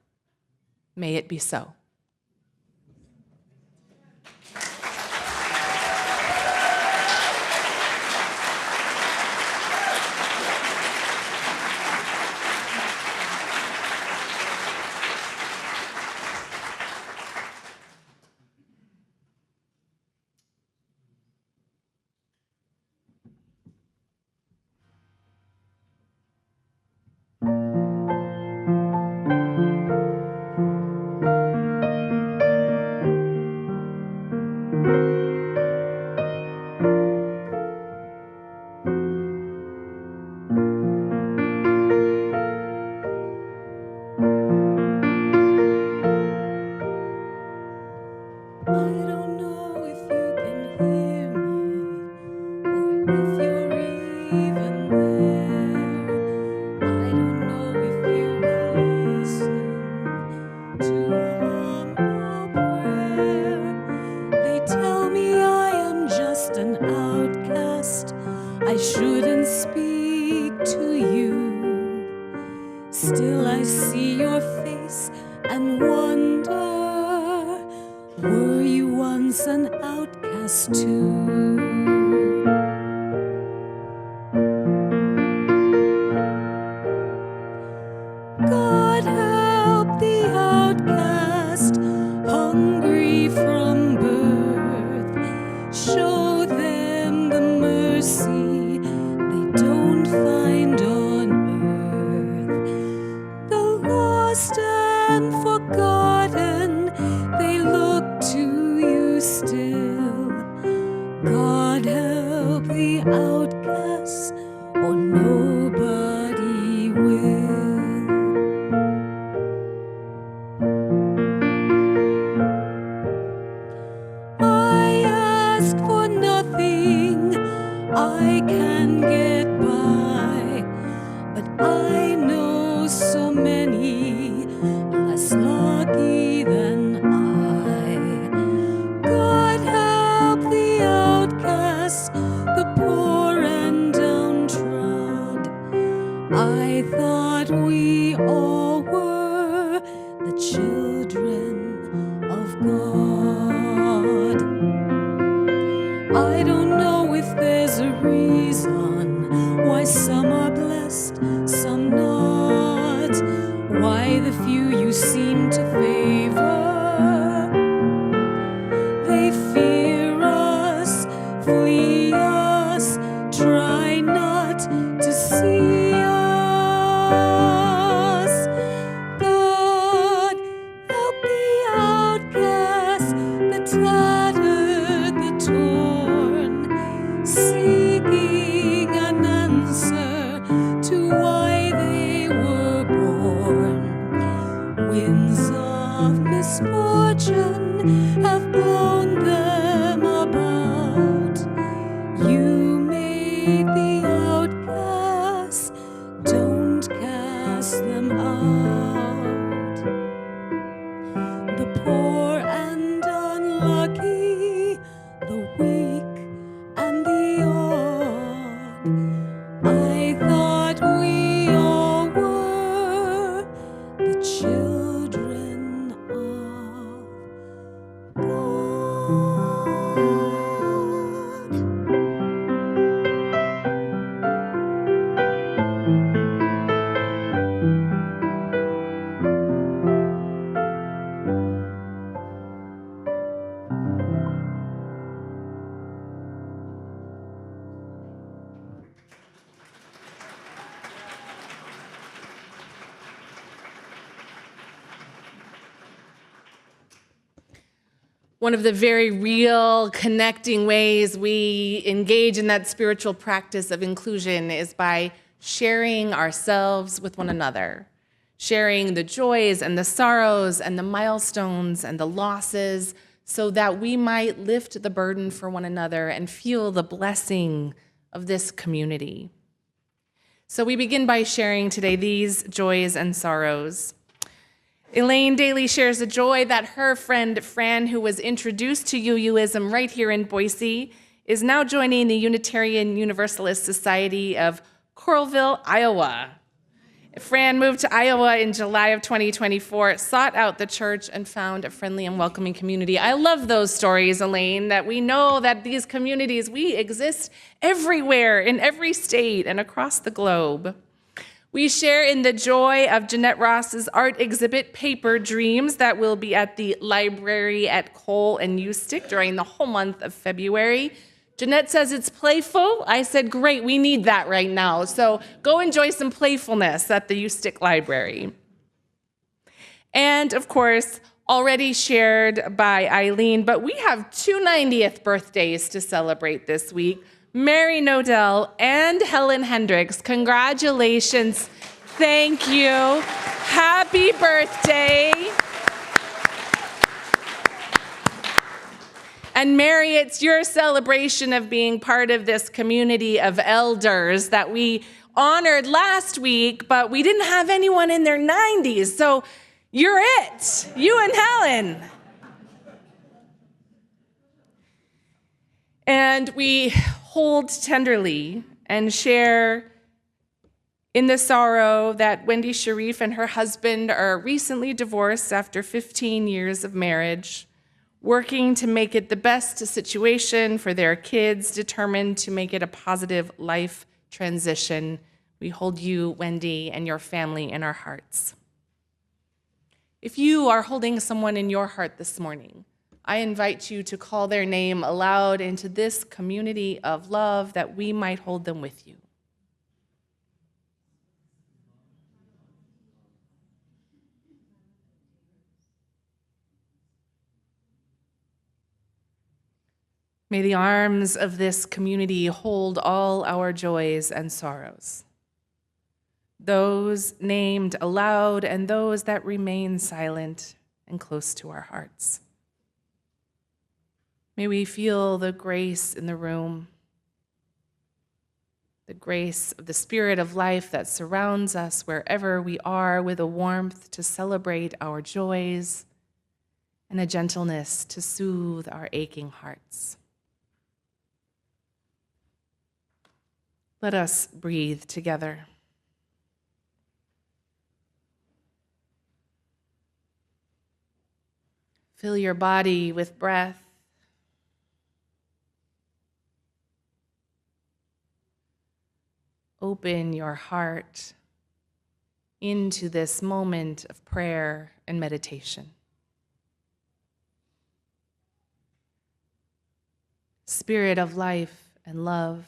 May it be so. I shouldn't speak to you. Still I see your face and wonder, were you once an outcast too? God help the outcast, hungry from birth. Show them the mercy they don't find on earth. The lost and forgotten, they look to you still. God help the outcasts, or nobody will. I ask for nothing, I can get by, but I know so many less lucky than I. God help the outcasts, the poor and downtrodden. I thought we all were the children of God. I don't know if there's a reason why some are blessed, some not, why the few you seem to favor. They fear us, flee us, try not to see us. God, help the outcast, the tattered, the torn, seeking an answer to why they were born. Winds of misfortune have blown them about. You made the outcasts, don't cast them out. The poor and unlucky, the weak and the odd. I thought we all were the children of God. One of the very real connecting ways we engage in that spiritual practice of inclusion is by sharing ourselves with one another, sharing the joys and the sorrows and the milestones and the losses so that we might lift the burden for one another and feel the blessing of this community. So we begin by sharing today these joys and sorrows. Elaine Daly shares the joy that her friend Fran, who was introduced to UUism right here in Boise, is now joining the Unitarian Universalist Society of Coralville, Iowa. Fran moved to Iowa in July of 2024, sought out the church, and found a friendly and welcoming community. I love those stories, Elaine, that we know that these communities, we exist everywhere, in every state and across the globe. We share in the joy of Jeanette Ross's art exhibit, Paper Dreams, that will be at the library at Cole and Ustick during the whole month of February. Jeanette says it's playful. I said, great, we need that right now. So go enjoy some playfulness at the Ustick Library. And of course, already shared by Eileen, but we have two 90th birthdays to celebrate this week. Mary Nodell and Helen Hendricks, congratulations. Thank you. Happy birthday. And Mary, it's your celebration of being part of this community of elders that we honored last week, but we didn't have anyone in their 90s. So you're it, you and Helen. And we hold tenderly and share in the sorrow that Wendy Sharif and her husband are recently divorced after 15 years of marriage, working to make it the best situation for their kids, determined to make it a positive life transition. We hold you, Wendy, and your family in our hearts. If you are holding someone in your heart this morning, I invite you to call their name aloud into this community of love that we might hold them with you. May the arms of this community hold all our joys and sorrows, those named aloud and those that remain silent and close to our hearts. May we feel the grace in the room, the grace of the Spirit of life that surrounds us wherever we are, with a warmth to celebrate our joys and a gentleness to soothe our aching hearts. Let us breathe together. Fill your body with breath. Open your heart into this moment of prayer and meditation. Spirit of life and love,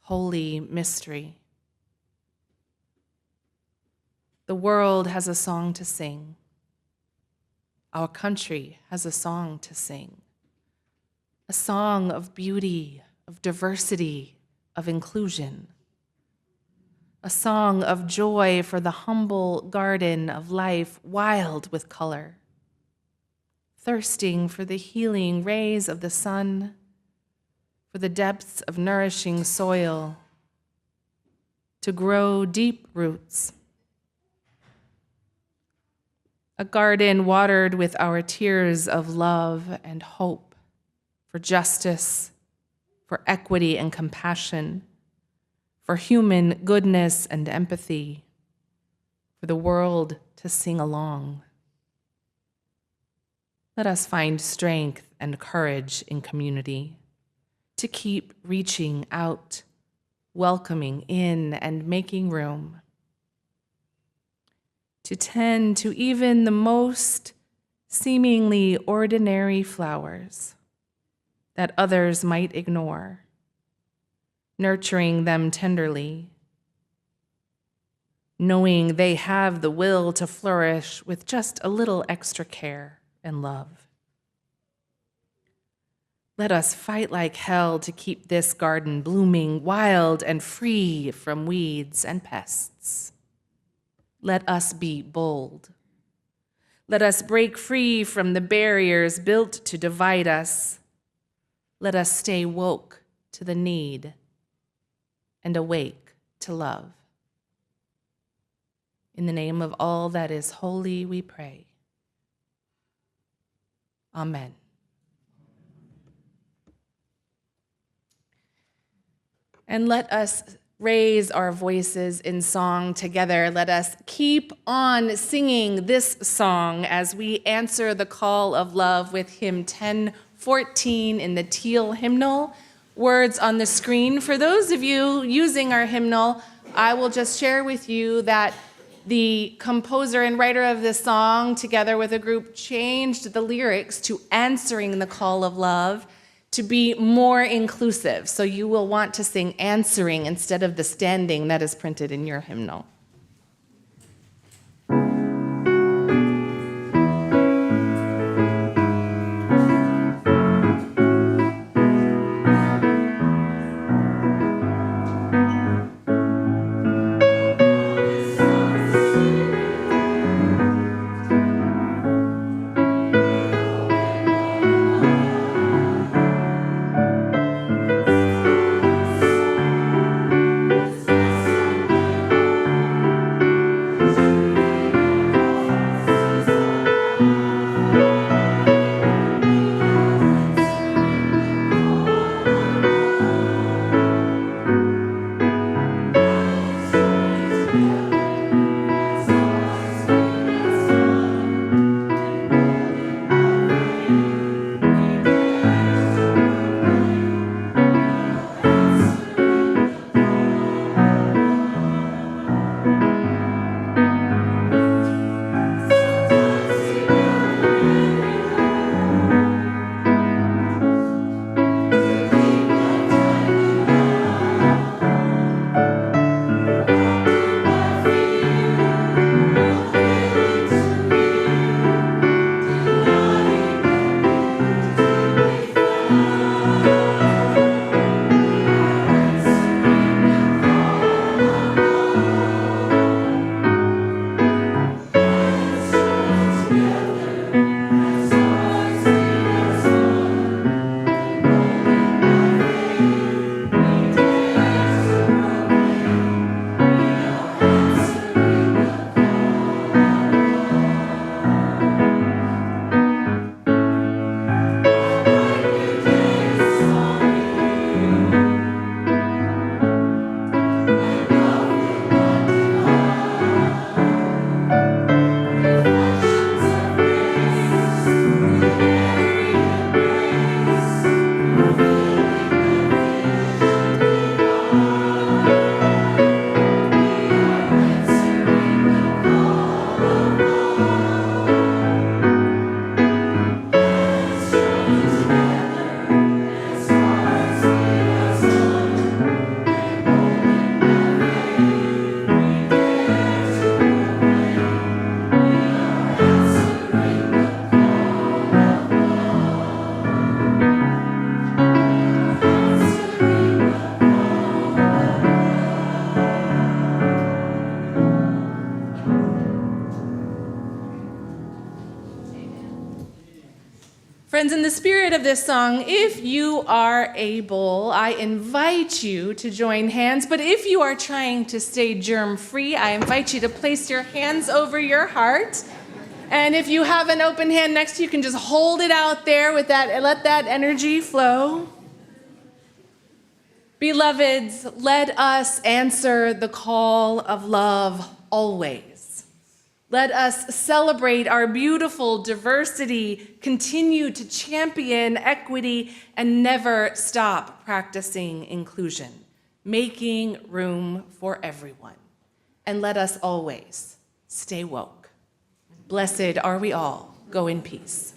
holy mystery. The world has a song to sing. Our country has a song to sing. A song of beauty, of diversity, of inclusion. A song of joy for the humble garden of life, wild with color. Thirsting for the healing rays of the sun, for the depths of nourishing soil, to grow deep roots. A garden watered with our tears of love and hope, for justice, for equity and compassion, for human goodness and empathy, for the world to sing along. Let us find strength and courage in community, to keep reaching out, welcoming in and making room, to tend to even the most seemingly ordinary flowers that others might ignore, nurturing them tenderly, knowing they have the will to flourish with just a little extra care and love. Let us fight like hell to keep this garden blooming, wild and free from weeds and pests. Let us be bold. Let us break free from the barriers built to divide us. Let us stay woke to the need and awake to love. In the name of all that is holy, we pray. Amen. And let us raise our voices in song together. Let us keep on singing this song as we answer the call of love with hymn 1014 in the Teal hymnal. Words on the screen. For those of you using our hymnal, I will just share with you that the composer and writer of this song, together with a group, changed the lyrics to answering the call of love to be more inclusive. So you will want to sing answering instead of the standing that is printed in your hymnal. Friends, in the spirit of this song, if you are able, I invite you to join hands. But if you are trying to stay germ-free, I invite you to place your hands over your heart. And if you have an open hand next to you, you can just hold it out there with that, and let that energy flow. Beloveds, let us answer the call of love always. Let us celebrate our beautiful diversity, continue to champion equity, and never stop practicing inclusion, making room for everyone. And let us always stay woke. Blessed are we all. Go in peace.